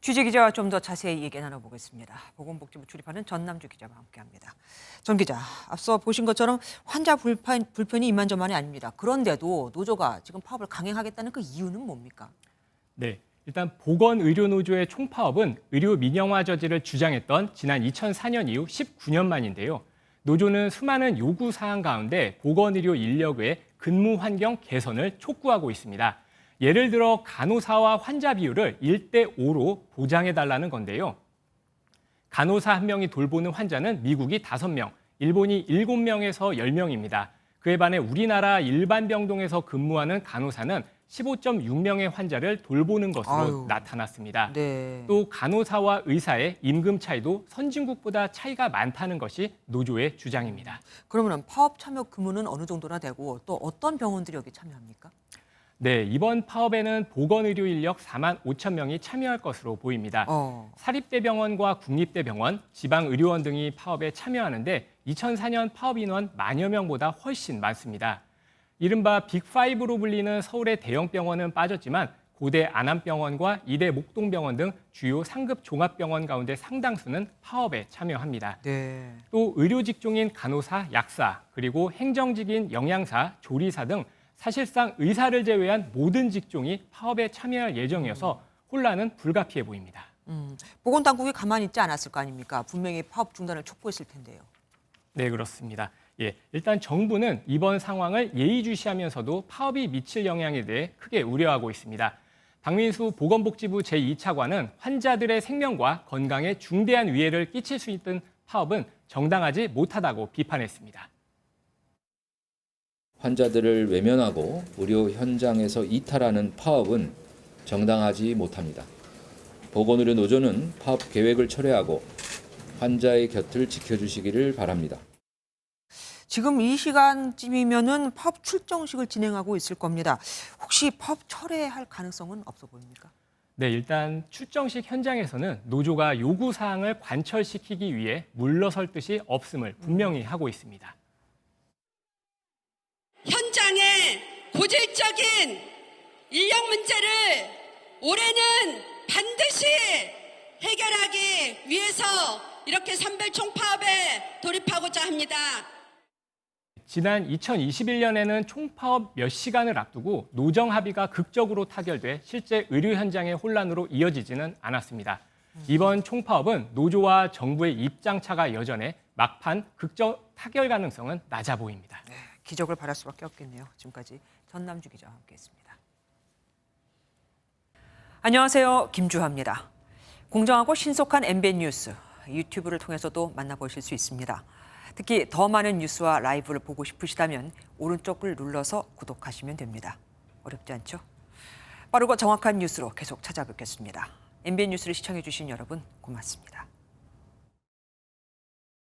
취재 기자와 좀 더 자세히 얘기 나눠보겠습니다. 보건복지부 출입하는 전남주 기자와 함께합니다. 전 기자, 앞서 보신 것처럼 환자 불편이 이만저만이 아닙니다. 그런데도 노조가 지금 파업을 강행하겠다는 그 이유는 뭡니까? 네, 일단 보건의료노조의 총파업은 의료 민영화 저지를 주장했던 지난 2004년 이후 19년 만인데요. 노조는 수많은 요구 사항 가운데 보건의료 인력의 근무 환경 개선을 촉구하고 있습니다. 예를 들어 간호사와 환자 비율을 1대5로 보장해달라는 건데요. 간호사 1명이 돌보는 환자는 미국이 5명, 일본이 7명에서 10명입니다. 그에 반해 우리나라 일반 병동에서 근무하는 간호사는 15.6명의 환자를 돌보는 것으로 나타났습니다. 네. 또 간호사와 의사의 임금 차이도 선진국보다 차이가 많다는 것이 노조의 주장입니다. 그러면 파업 참여 규모는 어느 정도나 되고 또 어떤 병원들이 여기 참여합니까? 네, 이번 파업에는 보건의료 인력 4만 5천 명이 참여할 것으로 보입니다. 사립대병원과 국립대병원, 지방의료원 등이 파업에 참여하는데 2004년 파업 인원 만여 명보다 훨씬 많습니다. 이른바 빅5로 불리는 서울의 대형 병원은 빠졌지만 고대 안암병원과 이대 목동병원 등 주요 상급 종합병원 가운데 상당수는 파업에 참여합니다. 네. 또 의료 직종인 간호사, 약사, 그리고 행정직인 영양사, 조리사 등 사실상 의사를 제외한 모든 직종이 파업에 참여할 예정이어서 혼란은 불가피해 보입니다. 보건당국이 가만히 있지 않았을 거 아닙니까? 분명히 파업 중단을 촉구했을 텐데요. 네, 그렇습니다. 일단 정부는 이번 상황을 예의주시하면서도 파업이 미칠 영향에 대해 크게 우려하고 있습니다. 박민수 보건복지부 제2차관은 환자들의 생명과 건강에 중대한 위해를 끼칠 수 있는 파업은 정당하지 못하다고 비판했습니다. 환자들을 외면하고 의료 현장에서 이탈하는 파업은 정당하지 못합니다. 보건의료 노조는 파업 계획을 철회하고 환자의 곁을 지켜주시기를 바랍니다. 지금 이 시간쯤이면은 파업 출정식을 진행하고 있을 겁니다. 혹시 파업 철회할 가능성은 없어 보입니까? 네, 일단 출정식 현장에서는 노조가 요구 사항을 관철시키기 위해 물러설 뜻이 없음을 분명히 하고 있습니다. 현장의 고질적인 인력 문제를 올해는 반드시 해결하기 위해서 이렇게 선별 총파업에 돌입하고자 합니다. 지난 2021년에는 총파업 몇 시간을 앞두고 노정 합의가 극적으로 타결돼 실제 의료 현장의 혼란으로 이어지지는 않았습니다. 이번 총파업은 노조와 정부의 입장차가 여전해 막판 극적 타결 가능성은 낮아 보입니다. 네, 기적을 바랄 수밖에 없겠네요. 지금까지 전남주 기자와 함께했습니다. 안녕하세요. 김주하입니다. 공정하고 신속한 MBN 뉴스, 유튜브를 통해서도 만나보실 수 있습니다. 특히 더 많은 뉴스와 라이브를 보고 싶으시다면 오른쪽을 눌러서 구독하시면 됩니다. 어렵지 않죠? 빠르고 정확한 뉴스로 계속 찾아뵙겠습니다. MBN 뉴스를 시청해 주신 여러분 고맙습니다.